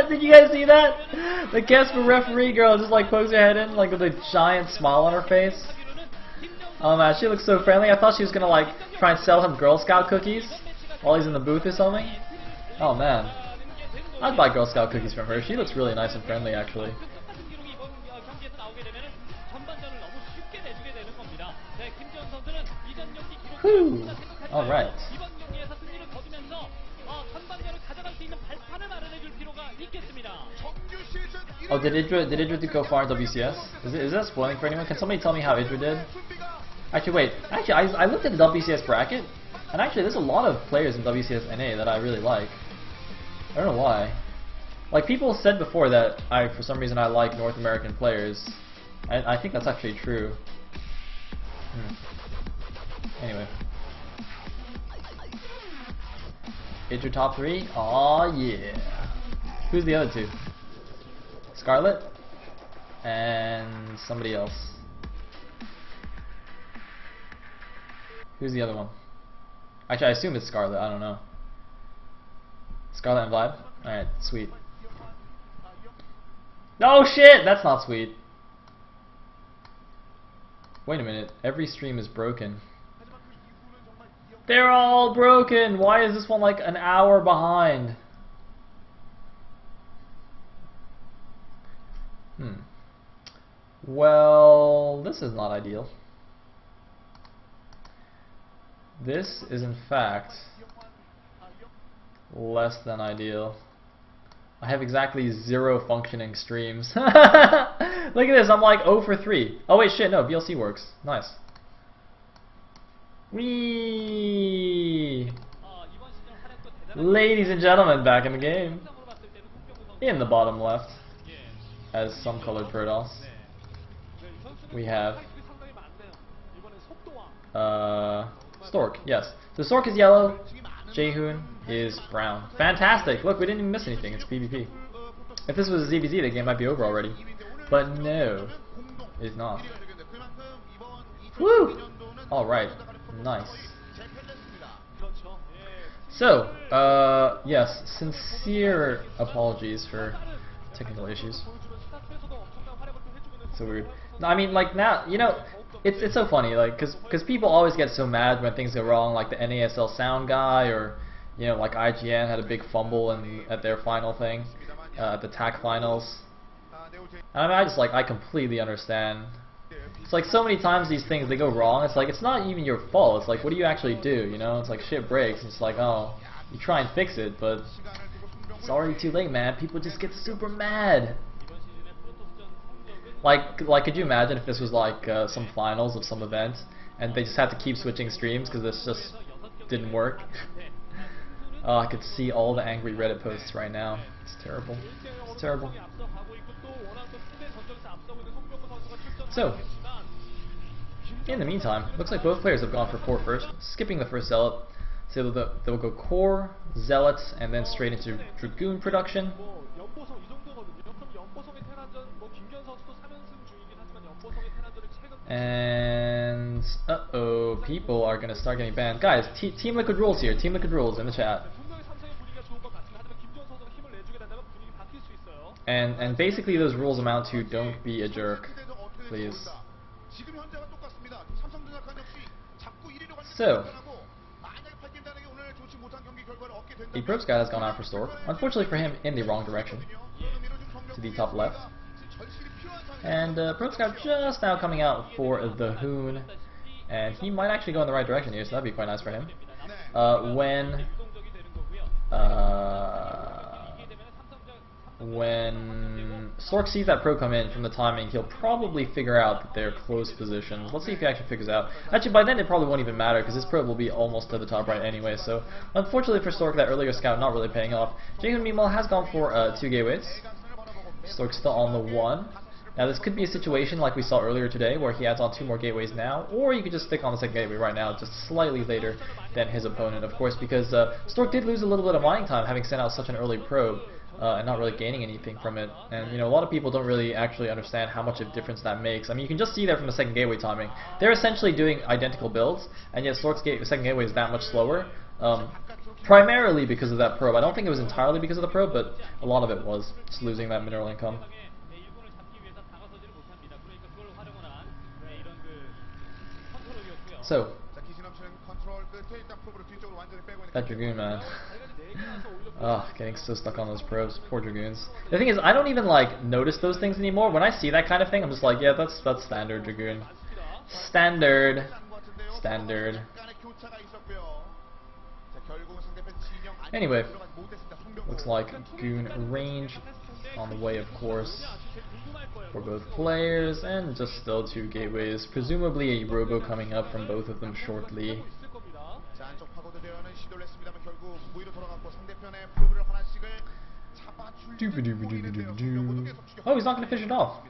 Did you guys see that? The Casper referee girl just like pokes her head in like with a giant smile on her face. Oh man, she looks so friendly. I thought she was gonna like try and sell him Girl Scout cookies while he's in the booth or something. Oh man, I'd buy Girl Scout cookies from her. She looks really nice and friendly actually. Whew. All right. Oh, did Idra go far in WCS? Is that spoiling for anyone? Can somebody tell me how Idra did? Actually, wait. Actually, I looked at the WCS bracket, and actually, there's a lot of players in WCS NA that I really like. I don't know why. Like people said before that for some reason I like North American players. I think that's actually true. Anyway. Idra top 3? Aw yeah. Who's the other two? Scarlet and somebody else. Who's the other one? Actually, I assume it's Scarlet. I don't know. Scarlet and Vibe? Alright, sweet. Oh shit! That's not sweet. Wait a minute. Every stream is broken. They're all broken! Why is this one like an hour behind? Well, this is not ideal. This is in fact less than ideal. I have exactly 0 functioning streams. Look at this, I'm like 0 for 3. Oh wait, shit, no, VLC works. Nice. Whee! Ladies and gentlemen, back in the game. In the bottom left, as some colored Protoss, we have Stork, yes. So Stork is yellow, Jaehoon is brown. Fantastic! Look, we didn't even miss anything, it's PvP. If this was a ZVZ, the game might be over already. But no, it's not. Woo! Alright, nice. So, yes, sincere apologies for technical issues. So weird. I mean, like now, you know, it's so funny, like, cause people always get so mad when things go wrong, like the NASL sound guy, or you know, like IGN had a big fumble at their final thing, at the TAC finals. And I mean, I completely understand. It's like so many times these things they go wrong. It's like it's not even your fault. It's like what do you actually do? You know, it's like shit breaks. It's like oh, you try and fix it, but it's already too late, man. People just get super mad. Like could you imagine if this was like some finals of some event and they just had to keep switching streams because this just didn't work? Oh, I could see all the angry Reddit posts right now. It's terrible. It's terrible. So, in the meantime, looks like both players have gone for core first, skipping the first zealot. So they'll go core, zealots, and then straight into dragoon production. And uh-oh, people are gonna start getting banned. Guys, Team Liquid rules here. Team Liquid rules in the chat. And basically those rules amount to don't be a jerk, please. So, the Probe Scout has gone out for Stork. Unfortunately for him, in the wrong direction, to the top left. And Probe Scout just now coming out for the Hoon, and he might actually go in the right direction here, so that'd be quite nice for him. When Stork sees that probe come in from the timing, he'll probably figure out that they're close positions. Let's see if he actually figures out. Actually, by then it probably won't even matter because this probe will be almost to the top right anyway. So, unfortunately for Stork, that earlier scout not really paying off. Jaehoon meanwhile has gone for 2 gateways. Stork's still on the 1. Now this could be a situation like we saw earlier today where he adds on 2 more gateways now, or you could just stick on the second gateway right now, just slightly later than his opponent, of course, because Stork did lose a little bit of mining time having sent out such an early probe. And not really gaining anything from it, and you know a lot of people don't really actually understand how much of a difference that makes. I mean, you can just see there from the second gateway timing. They're essentially doing identical builds, and yet Stork's second gateway is that much slower. Primarily because of that probe. I don't think it was entirely because of the probe, but a lot of it was just losing that mineral income. So, that Dragoon, man. Ugh, getting so stuck on those probes. Poor Dragoons. The thing is, I don't even like notice those things anymore. When I see that kind of thing, I'm just like, yeah, that's standard Dragoon. Standard. Standard. Anyway, looks like Goon range on the way, of course, for both players, and just still 2 gateways. Presumably a robo coming up from both of them shortly. Oh, he's not going to finish it off.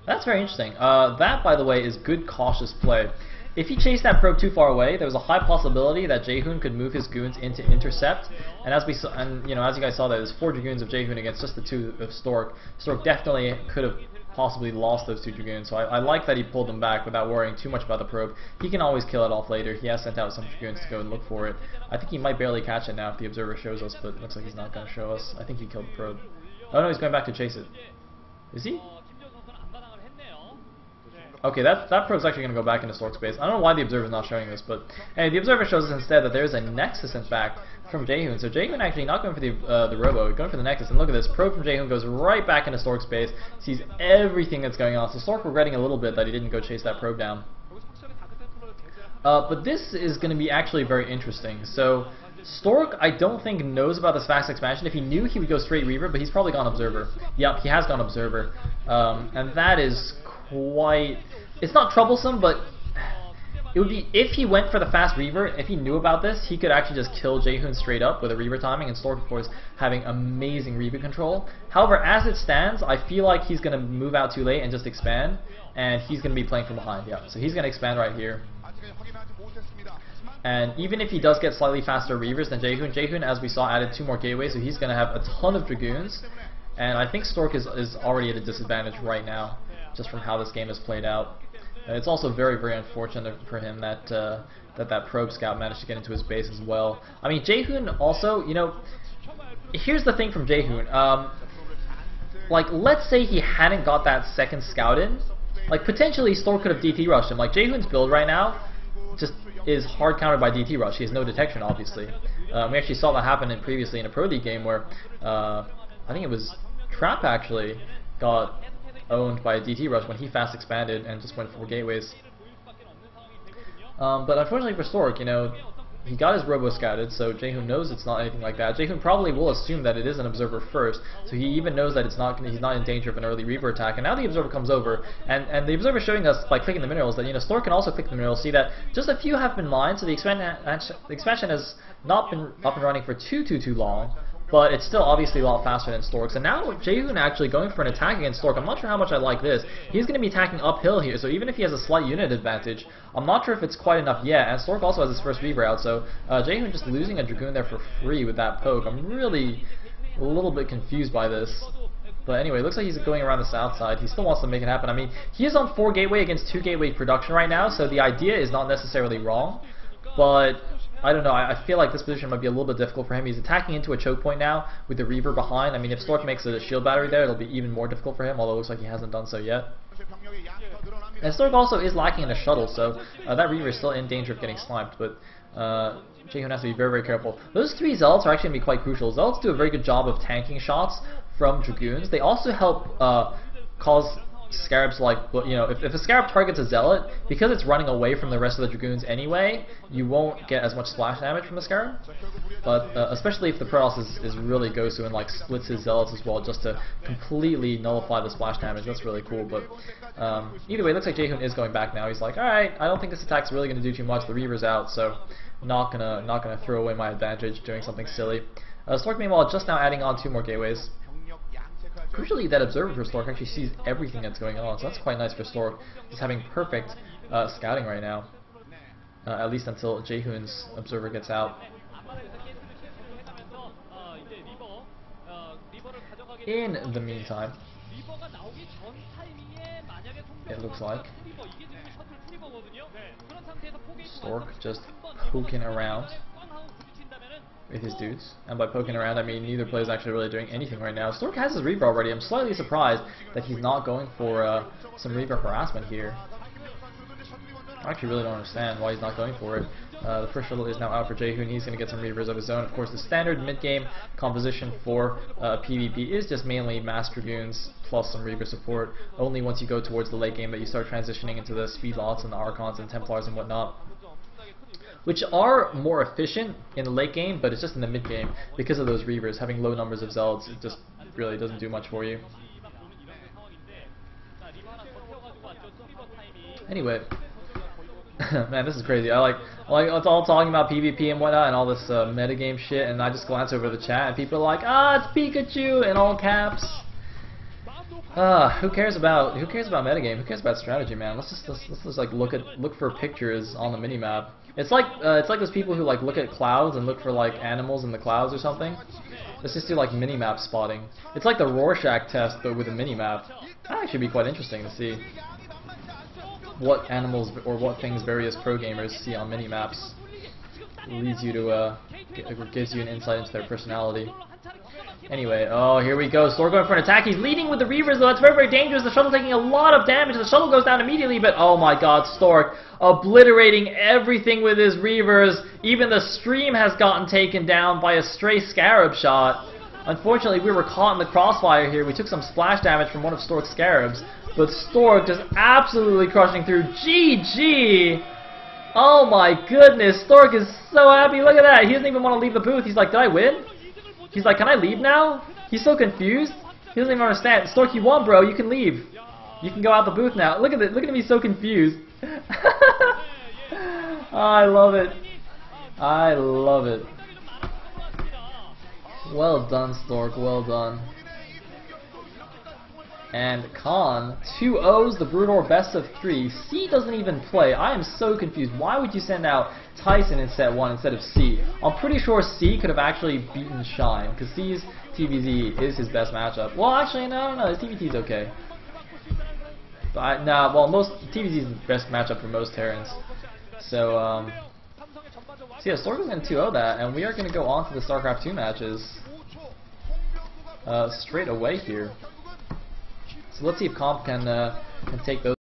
That's very interesting. That, by the way, is good cautious play. If he chased that probe too far away, there was a high possibility that Jaehoon could move his goons into intercept. And as we saw, and as you guys saw, there's 4 Dragoons of Jaehoon against just the 2 of Stork. Stork definitely could have possibly lost those 2 Dragoons, so I like that he pulled them back without worrying too much about the probe. He can always kill it off later. He has sent out some Dragoons to go and look for it. I think he might barely catch it now if the observer shows us, but it looks like he's not going to show us. I think he killed the probe. Oh no, he's going back to chase it. Is he? Okay, that probe's actually going to go back into Stork space. I don't know why the observer's not showing this, but anyway, the observer shows us instead that there's a nexus, in fact, from Jaehoon. So Jaehoon actually not going for the robo, going for the nexus. And look at this, probe from Jaehoon goes right back into Stork space, sees everything that's going on. So Stork regretting a little bit that he didn't go chase that probe down. But this is going to be actually very interesting. So Stork, I don't think, knows about this fast expansion. If he knew, he would go straight Reaver, but he's probably gone Observer. Yep, he has gone Observer. And that is quite... It's not troublesome, but it would be... If he went for the fast Reaver, if he knew about this, he could actually just kill Jaehoon straight up with a Reaver timing, and Stork, of course, having amazing Reaver control. However, as it stands, I feel like he's going to move out too late and just expand, and he's going to be playing from behind. Yeah, so he's going to expand right here. And even if he does get slightly faster Reavers than Jaehoon, as we saw, added 2 more gateways, so he's going to have a ton of Dragoons. And I think Stork is already at a disadvantage right now, just from how this game has played out. It's also very, very unfortunate for him that that probe scout managed to get into his base as well. I mean, Jaehoon also, here's the thing from Jaehoon. Like, let's say he hadn't got that second scout in, like, potentially Stork could have DT rushed him. Like, Jaehoon's build right now just is hard countered by DT rush. He has no detection, obviously. We actually saw that happen previously in a Pro League game where I think it was Trap actually got owned by a DT rush when he fast expanded and just went for gateways. But unfortunately for Stork, he got his robo scouted, so Jaehoon knows it's not anything like that. Jaehoon probably will assume that it is an observer first, so he even knows that he's not in danger of an early Reaver attack. And now the observer comes over, and the observer showing us by clicking the minerals that Stork can also click the minerals. See that just a few have been mined, so the expansion has not been up and running for too long. But it's still obviously a lot faster than Stork's. And now Jaehoon actually going for an attack against Stork. I'm not sure how much I like this. He's going to be attacking uphill here, so even if he has a slight unit advantage, I'm not sure if it's quite enough yet. And Stork also has his first Reaver out, so Jaehoon just losing a Dragoon there for free with that poke. I'm really a little bit confused by this. But anyway, it looks like he's going around the south side. He still wants to make it happen. I mean, he is on 4 gateway against 2 gateway production right now, so the idea is not necessarily wrong. But I don't know, I feel like this position might be a little bit difficult for him. He's attacking into a choke point now with the Reaver behind. I mean, if Stork makes a shield battery there, it'll be even more difficult for him, although it looks like he hasn't done so yet. And Stork also is lacking in a shuttle, so that Reaver is still in danger of getting sniped, but Jaehoon has to be very, very careful. Those 3 Zealots are actually going to be quite crucial. Zealots do a very good job of tanking shots from Dragoons. They also help cause Scarabs, like, if a Scarab targets a Zealot, because it's running away from the rest of the Dragoons anyway, you won't get as much splash damage from the Scarab. But especially if the Protoss is really goes to and like splits his Zealots as well, just to completely nullify the splash damage. That's really cool. But either way, it looks like Jaehoon is going back now. He's like, all right, I don't think this attack's really going to do too much. The Reaver's out, so not gonna throw away my advantage doing something silly. Stork meanwhile just now adding on 2 more gateways. Crucially, that observer for Stork actually sees everything that's going on, so that's quite nice for Stork. He's having perfect scouting right now, at least until Jaehoon's observer gets out. In the meantime, it looks like Stork just poking around. with his dudes. And by poking around, I mean neither player is actually really doing anything right now. Stork has his Reaver already. I'm slightly surprised that he's not going for some Reaver harassment here. I actually really don't understand why he's not going for it. The first shuttle is now out for Jaehoon. He's going to get some Reavers of his own. Of course, the standard mid-game composition for PvP is just mainly Mass Dragoons plus some Reaver support. Only once you go towards the late game that you start transitioning into the Speedlots and the Archons and Templars and whatnot, which are more efficient in the late game, but it's just in the mid game because of those Reavers. Having low numbers of Zelds, it just really doesn't do much for you. Anyway, man, this is crazy. I like it's all talking about PvP and whatnot and all this metagame shit, and I just glance over the chat and people are like, ah, it's Pikachu in all caps. Who cares about metagame? Who cares about strategy, man? Let's just like look for pictures on the minimap. It's like those people who like look at clouds and look for like animals in the clouds or something. Let's just do like minimap spotting. It's like the Rorschach test but with a minimap. That actually be quite interesting to see what animals or what things various pro gamers see on minimaps. Leads you to gives you an insight into their personality. Anyway, oh, here we go. Stork going for an attack. He's leading with the Reavers, though. That's very, very dangerous. The shuttle taking a lot of damage. The shuttle goes down immediately, but oh my god, Stork obliterating everything with his Reavers. Even the stream has gotten taken down by a stray Scarab shot. Unfortunately, we were caught in the crossfire here. We took some splash damage from one of Stork's Scarabs, but Stork just absolutely crushing through. GG! Oh my goodness, Stork is so happy. Look at that. He doesn't even want to leave the booth. He's like, did I win? He's like, can I leave now? He's so confused. He doesn't even understand. Stork, you won, bro. You can leave. You can go out the booth now. Look at it. Look at him. He's so confused. Oh, I love it. I love it. Well done, Stork. Well done. And Khan, 2-0s, the Brutor best of 3. C doesn't even play. I am so confused. Why would you send out Tyson in set 1 instead of C? I'm pretty sure C could have actually beaten Shine, because C's TVZ is his best matchup. Well, actually, no, his TVT's okay. But well, most TVZ is the best matchup for most Terrans. So yeah, Stork is going to 2-0 that, and we are going to go on to the StarCraft 2 matches straight away here. So let's see if Comp can take those.